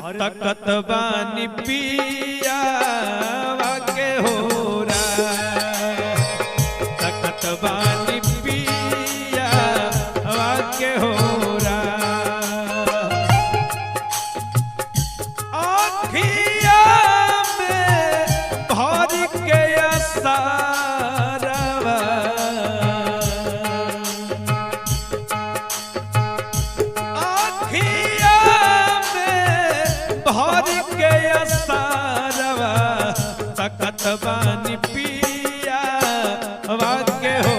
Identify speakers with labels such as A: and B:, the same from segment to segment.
A: और तकत बानी पिया के हो तकत बानी पिया के हो आखिया में भर के असारवा आखिया भर के असारवा तकत बानी पिया के हो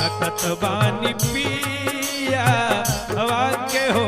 A: तकत बानी पिया के हो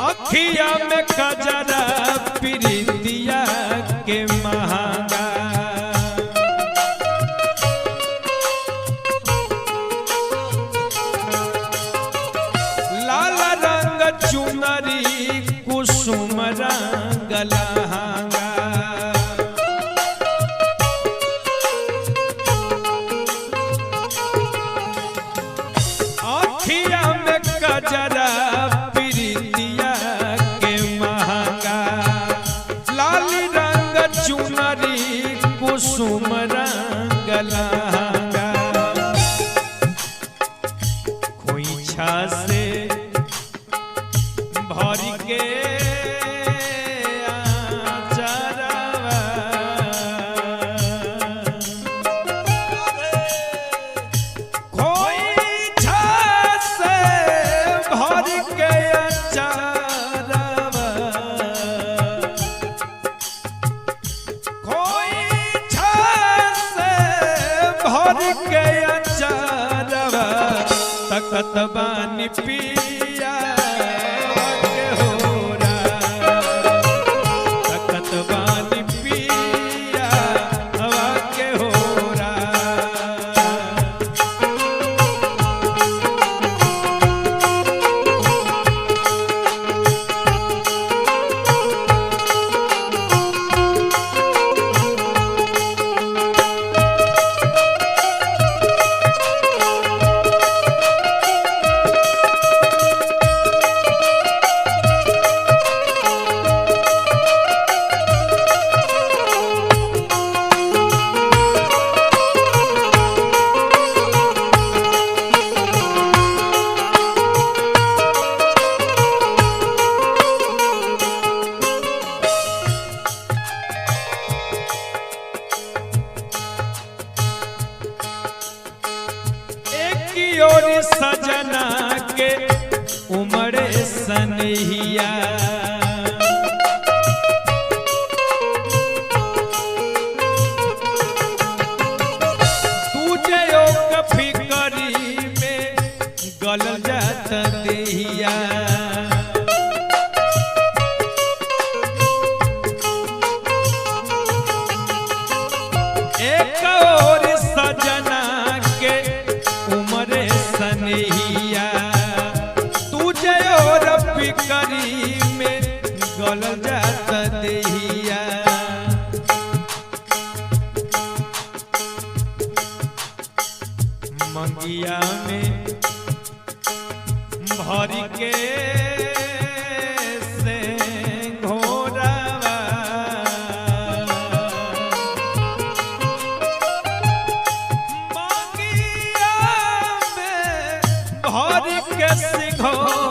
A: अखिया में कजरा प्रीतिया के महंगा लाल रंग चुनरी कुसुम रंग लहंगा अखिया में कजरा कुसुम रंग लहंगा खोइछा से भर के आचरवा खोइछा से भर के आचरवा के अचारवा तकत बानी पिया के हो तकत बानी पिया के हो और सजना के उमड़े सनहिया तुझे फिकरी में गल जात देहिया एक और सजना के उमरे सनहिया तुझे और फिकरी में गल जात देहिया मंगिया में भर के से घोरवा धो